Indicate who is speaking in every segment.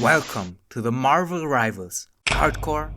Speaker 1: Welcome to the Marvel Rivals Hardcore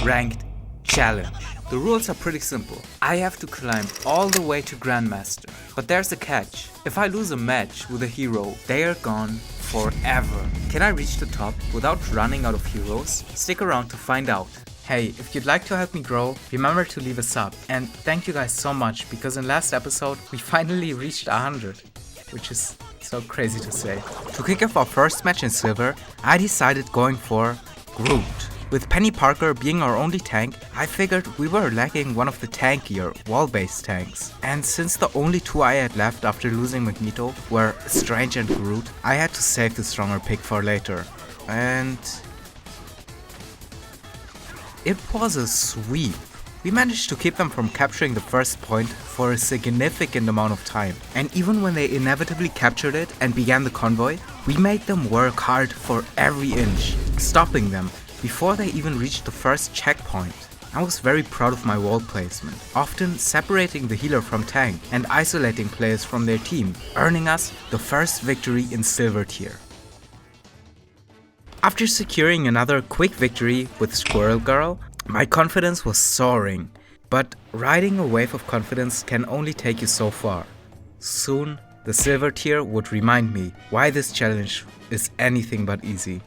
Speaker 1: Ranked Challenge. The rules are pretty simple. I have to climb all the way to Grandmaster, but there's a catch. If I lose a match with a hero, they are gone forever. Can I reach the top without running out of heroes? Stick around to find out. Hey, if you'd like to help me grow, remember to leave a sub. And thank you guys so much, because in last episode we finally reached 100, which is so crazy to say. To kick off our first match in Silver, I decided going for Groot. With Penny Parker being our only tank, I figured we were lacking one of the tankier, wall-based tanks. And since the only two I had left after losing Magneto were Strange and Groot, I had to save the stronger pick for later. And it was a sweep. We managed to keep them from capturing the first point for a significant amount of time. And even when they inevitably captured it and began the convoy, we made them work hard for every inch, stopping them before they even reached the first checkpoint. I was very proud of my wall placement, often separating the healer from tank and isolating players from their team, earning us the first victory in Silver tier. After securing another quick victory with Squirrel Girl, my confidence was soaring, but riding a wave of confidence can only take you so far. Soon, the Silver tier would remind me why this challenge is anything but easy.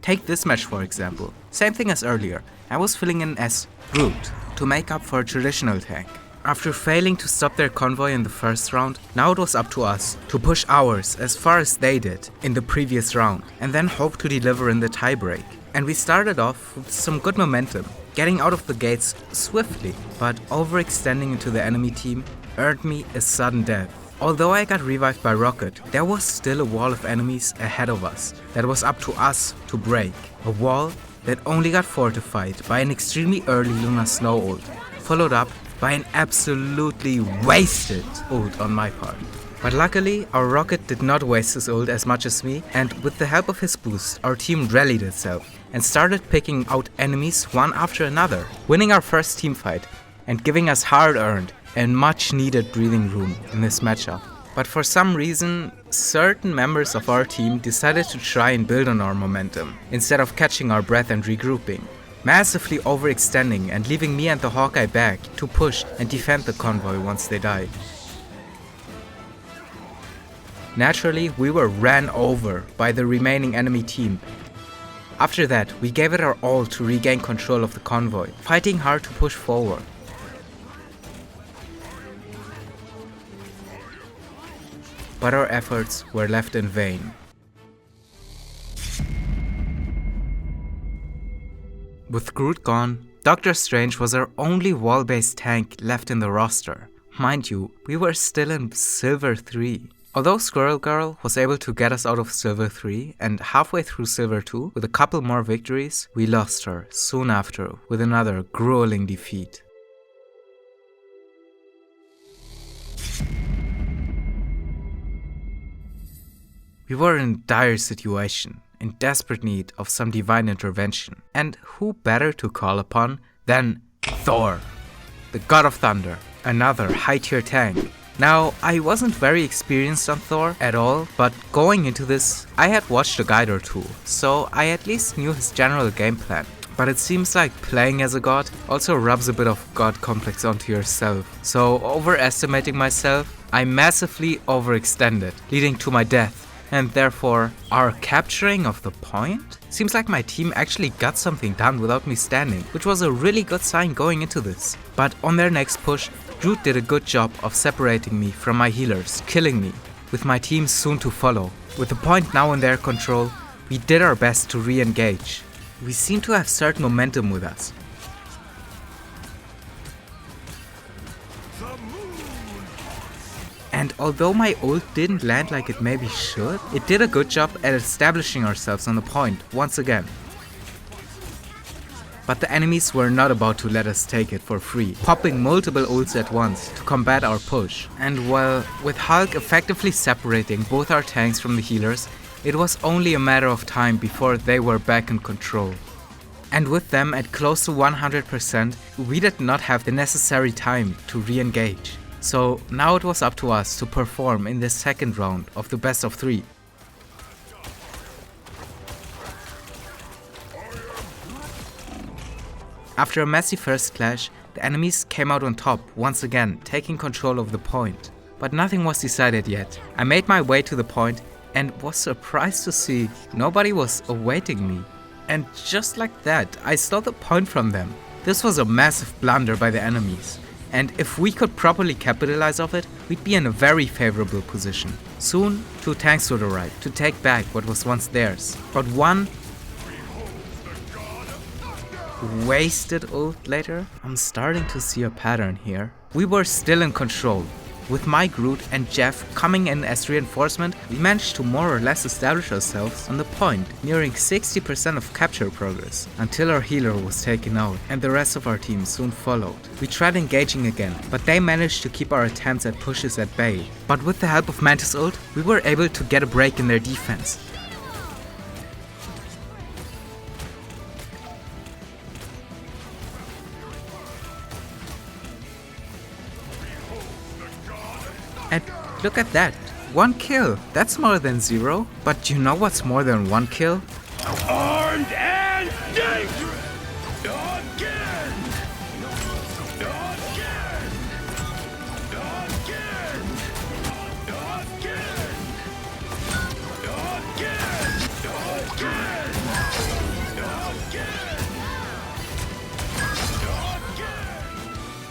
Speaker 1: Take this match for example. Same thing as earlier, I was filling in as Groot to make up for a traditional tank. After failing to stop their convoy in the first round, now it was up to us to push ours as far as they did in the previous round and then hope to deliver in the tiebreak. And we started off with some good momentum, getting out of the gates swiftly, but overextending into the enemy team earned me a sudden death. Although I got revived by Rocket, there was still a wall of enemies ahead of us that was up to us to break. A wall that only got fortified by an extremely early Lunar Snow ult, followed up by an absolutely wasted ult on my part. But luckily, our Rocket did not waste his ult as much as me, and with the help of his boost, our team rallied itself and started picking out enemies one after another, winning our first team fight and giving us hard-earned and much needed breathing room in this matchup. But for some reason, certain members of our team decided to try and build on our momentum, instead of catching our breath and regrouping, massively overextending and leaving me and the Hawkeye back to push and defend the convoy once they died. Naturally, we were ran over by the remaining enemy team. After that, we gave it our all to regain control of the convoy, fighting hard to push forward. But our efforts were left in vain. With Groot gone, Doctor Strange was our only wall-based tank left in the roster. Mind you, we were still in Silver 3. Although Squirrel Girl was able to get us out of Silver 3 and halfway through Silver 2 with a couple more victories, we lost her soon after with another grueling defeat. We were in a dire situation, in desperate need of some divine intervention, and who better to call upon than Thor, the God of Thunder, another high-tier tank. Now, I wasn't very experienced on Thor at all, but going into this, I had watched a guide or two, so I at least knew his general game plan. But it seems like playing as a god also rubs a bit of god complex onto yourself, so overestimating myself, I massively overextended, leading to my death. And therefore, our capturing of the point? Seems like my team actually got something done without me standing, which was a really good sign going into this. But on their next push, Groot did a good job of separating me from my healers, killing me, with my team soon to follow. With the point now in their control, we did our best to re-engage. We seem to have certain momentum with us. And although my ult didn't land like it maybe should, it did a good job at establishing ourselves on the point once again. But the enemies were not about to let us take it for free, popping multiple ults at once to combat our push. And well, with Hulk effectively separating both our tanks from the healers, it was only a matter of time before they were back in control. And with them at close to 100%, we did not have the necessary time to re-engage. So now it was up to us to perform in the second round of the best of 3. After a messy first clash, the enemies came out on top once again, taking control of the point. But nothing was decided yet. I made my way to the point and was surprised to see nobody was awaiting me. And just like that, I stole the point from them. This was a massive blunder by the enemies. And if we could properly capitalize off it, we'd be in a very favorable position. Soon, 2 tanks would arrive to take back what was once theirs. But one wasted ult later, I'm starting to see a pattern here. We were still in control. With my Groot and Jeff coming in as reinforcement, we managed to more or less establish ourselves on the point, nearing 60% of capture progress, until our healer was taken out and the rest of our team soon followed. We tried engaging again, but they managed to keep our attempts at pushes at bay. But with the help of Mantis ult, we were able to get a break in their defense. And look at that, 1 kill, that's more than 0. But you know what's more than 1 kill?
Speaker 2: Armed and dangerous! Again! Again! Again!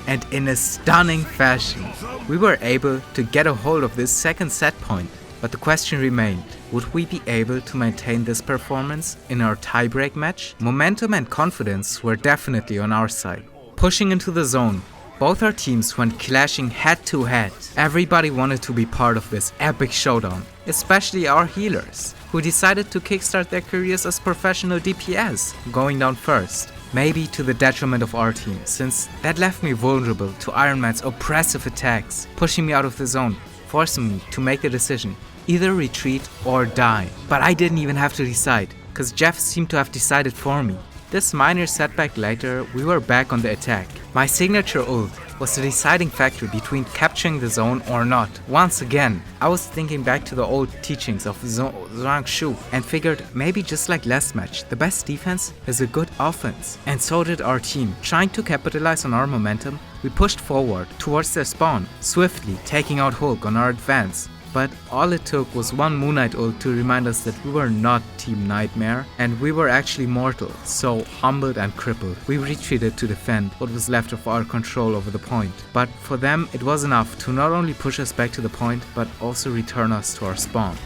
Speaker 1: And in a stunning fashion, we were able to get a hold of this second set point. But the question remained, would we be able to maintain this performance in our tiebreak match? Momentum and confidence were definitely on our side. Pushing into the zone, both our teams went clashing head to head. Everybody wanted to be part of this epic showdown, especially our healers, who decided to kickstart their careers as professional DPS, going down first. Maybe to the detriment of our team, since that left me vulnerable to Iron Man's oppressive attacks, pushing me out of the zone, forcing me to make the decision, either retreat or die. But I didn't even have to decide, cause Jeff seemed to have decided for me. This minor setback later, we were back on the attack. My signature ult was the deciding factor between capturing the zone or not. Once again, I was thinking back to the old teachings of Zhang Shu and figured maybe just like last match, the best defense is a good offense. And so did our team. Trying to capitalize on our momentum, we pushed forward towards their spawn, swiftly taking out Hulk on our advance. But all it took was one Moon Knight ult to remind us that we were not Team Nightmare and we were actually mortal, so humbled and crippled, we retreated to defend what was left of our control over the point. But for them, it was enough to not only push us back to the point, but also return us to our spawn.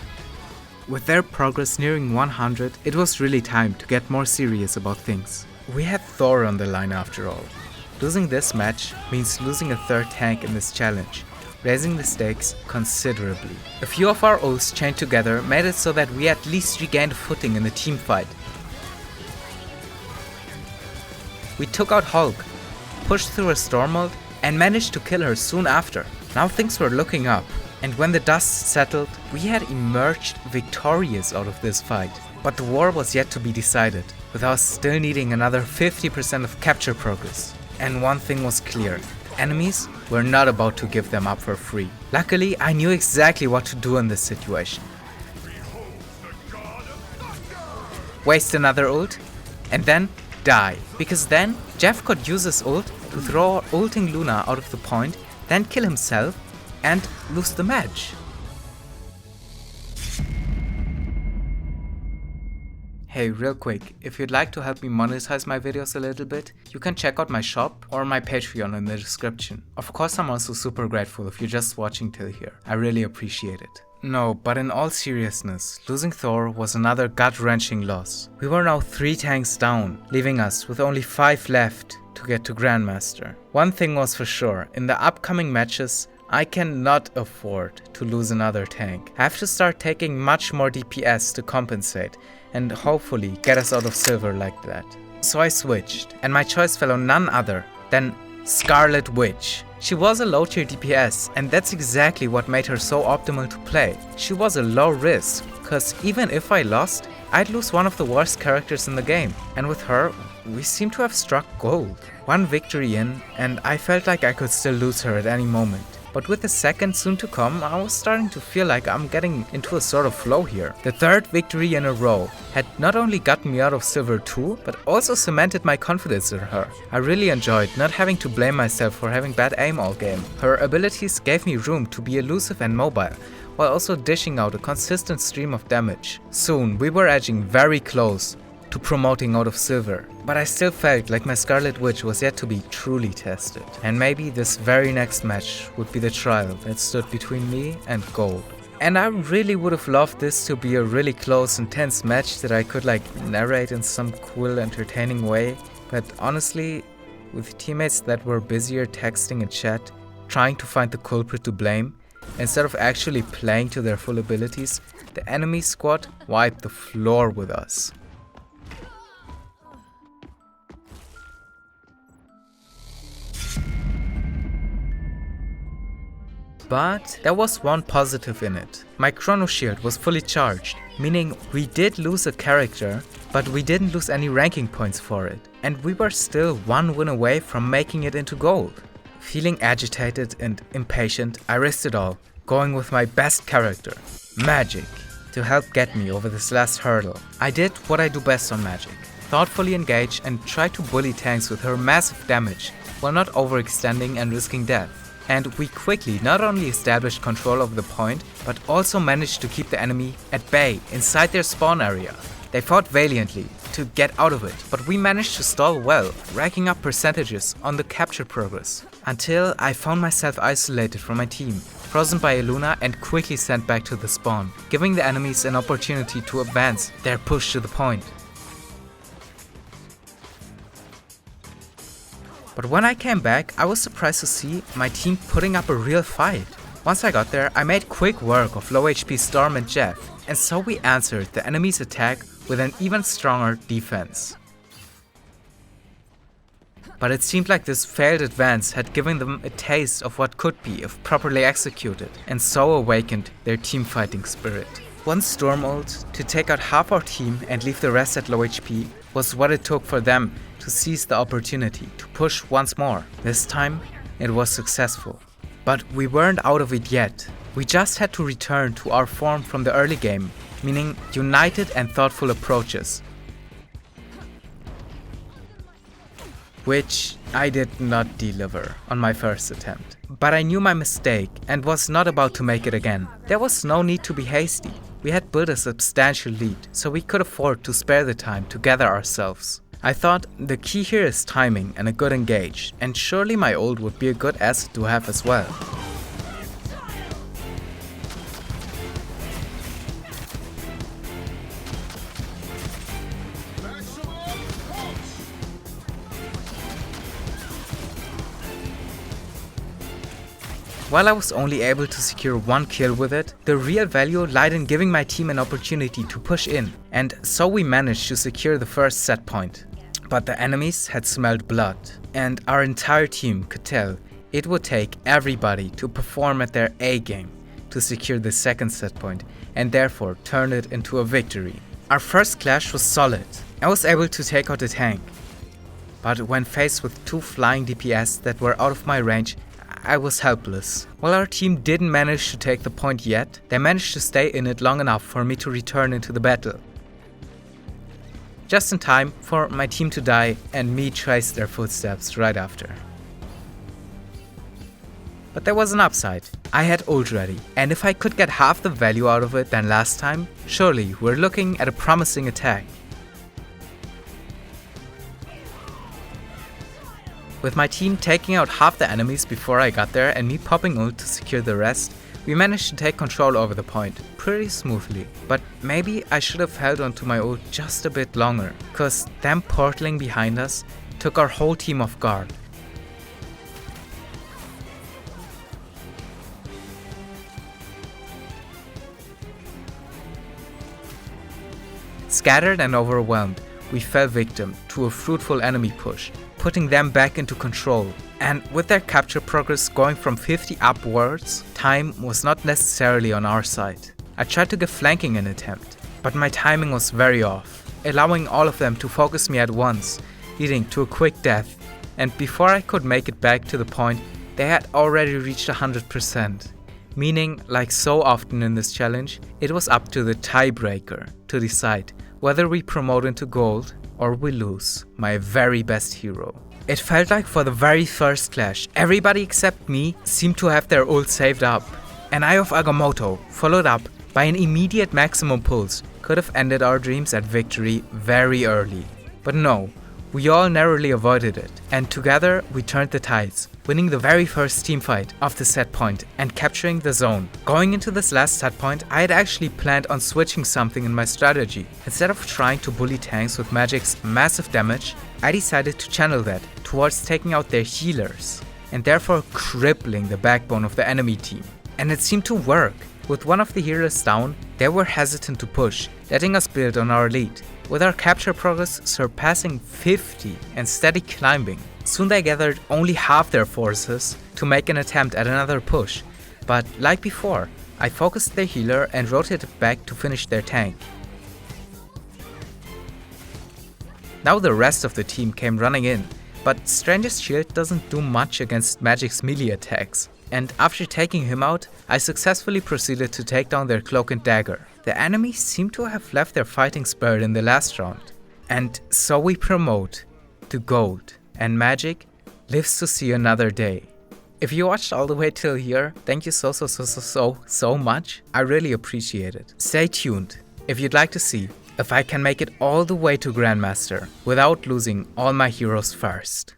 Speaker 1: With their progress nearing 100, it was really time to get more serious about things. We had Thor on the line after all. Losing this match means losing a third tank in this challenge, raising the stakes considerably. A few of our ults chained together made it so that we at least regained footing in the team fight. We took out Hulk, pushed through a storm ult, and managed to kill her soon after. Now things were looking up, and when the dust settled, we had emerged victorious out of this fight. But the war was yet to be decided, with us still needing another 50% of capture progress. And one thing was clear. Enemies were not about to give them up for free. Luckily, I knew exactly what to do in this situation. Waste another ult, and then die. Because then, Jeff could use his ult to throw ulting Luna out of the point, then kill himself, and lose the match. Hey, real quick, if you'd like to help me monetize my videos a little bit, you can check out my shop or my Patreon in the description. Of course, I'm also super grateful if you're just watching till here. I really appreciate it. No, but in all seriousness, losing Thor was another gut-wrenching loss. We were now 3 tanks down, leaving us with only 5 left to get to Grandmaster. One thing was for sure, in the upcoming matches, I cannot afford to lose another tank. I have to start taking much more DPS to compensate and hopefully get us out of silver like that. So I switched, and my choice fell on none other than Scarlet Witch. She was a low tier DPS, and that's exactly what made her so optimal to play. She was a low risk, cause even if I lost, I'd lose one of the worst characters in the game. And with her, we seem to have struck gold. One victory in, and I felt like I could still lose her at any moment. But with the second soon to come, I was starting to feel like I'm getting into a sort of flow here. The third victory in a row had not only gotten me out of Silver 2, but also cemented my confidence in her. I really enjoyed not having to blame myself for having bad aim all game. Her abilities gave me room to be elusive and mobile, while also dishing out a consistent stream of damage. Soon we were edging very close to promoting out of Silver, but I still felt like my Scarlet Witch was yet to be truly tested. And maybe this very next match would be the trial that stood between me and Gold. And I really would have loved this to be a really close, intense match that I could narrate in some cool, entertaining way, but honestly, with teammates that were busier texting in chat, trying to find the culprit to blame, instead of actually playing to their full abilities, the enemy squad wiped the floor with us. But there was one positive in it. My Chrono Shield was fully charged, meaning we did lose a character, but we didn't lose any ranking points for it. And we were still one win away from making it into gold. Feeling agitated and impatient, I risked it all, going with my best character, Magic, to help get me over this last hurdle. I did what I do best on Magic, thoughtfully engage and try to bully tanks with her massive damage, while not overextending and risking death. And we quickly not only established control of the point, but also managed to keep the enemy at bay inside their spawn area. They fought valiantly to get out of it, but we managed to stall well, racking up percentages on the capture progress. Until I found myself isolated from my team, frozen by a Luna and quickly sent back to the spawn, giving the enemies an opportunity to advance their push to the point. But when I came back, I was surprised to see my team putting up a real fight. Once I got there, I made quick work of low HP Storm and Jeff, and so we answered the enemy's attack with an even stronger defense. But it seemed like this failed advance had given them a taste of what could be if properly executed, and so awakened their team-fighting spirit. One Storm ult to take out half our team and leave the rest at low HP was what it took for them to seize the opportunity to push once more. This time, it was successful. But we weren't out of it yet. We just had to return to our form from the early game, meaning united and thoughtful approaches. Which I did not deliver on my first attempt. But I knew my mistake and was not about to make it again. There was no need to be hasty. We had built a substantial lead, so we could afford to spare the time to gather ourselves. I thought the key here is timing and a good engage, and surely my ult would be a good asset to have as well. While I was only able to secure one kill with it, the real value lied in giving my team an opportunity to push in, and so we managed to secure the first set point. But the enemies had smelled blood, and our entire team could tell it would take everybody to perform at their A game to secure the second set point, and therefore turn it into a victory. Our first clash was solid. I was able to take out the tank, but when faced with two flying DPS that were out of my range, I was helpless. While our team didn't manage to take the point yet, they managed to stay in it long enough for me to return into the battle. Just in time for my team to die and me trace their footsteps right after. But there was an upside. I had ult ready, and if I could get half the value out of it than last time, surely we're looking at a promising attack. With my team taking out half the enemies before I got there and me popping ult to secure the rest, we managed to take control over the point pretty smoothly. But maybe I should have held on to my ult just a bit longer, cause them portaling behind us took our whole team off guard. Scattered and overwhelmed, we fell victim to a fruitful enemy push, putting them back into control. And with their capture progress going from 50 upwards, time was not necessarily on our side. I tried to give flanking an attempt, but my timing was very off, allowing all of them to focus me at once, leading to a quick death. And before I could make it back to the point, they had already reached 100%. Meaning, like so often in this challenge, it was up to the tiebreaker to decide whether we promote into gold or we lose my very best hero. It felt like for the very first clash, everybody except me seemed to have their ult saved up. An Eye of Agamotto, followed up by an immediate maximum pulse, could have ended our dreams at victory very early. But no, we all narrowly avoided it, and together we turned the tides, winning the very first teamfight of the set point and capturing the zone. Going into this last set point, I had actually planned on switching something in my strategy. Instead of trying to bully tanks with Magic's massive damage, I decided to channel that towards taking out their healers, and therefore crippling the backbone of the enemy team. And it seemed to work. With one of the healers down, they were hesitant to push, letting us build on our lead. With our capture progress surpassing 50 and steady climbing, soon they gathered only half their forces to make an attempt at another push, but like before, I focused their healer and rotated back to finish their tank. Now the rest of the team came running in, but Stranger's shield doesn't do much against Magic's melee attacks, and after taking him out, I successfully proceeded to take down their cloak and dagger. The enemy seemed to have left their fighting spirit in the last round. And so we promote to gold, and Magic lives to see another day. If you watched all the way till here, thank you so much. I really appreciate it. Stay tuned if you'd like to see if I can make it all the way to Grandmaster without losing all my heroes first.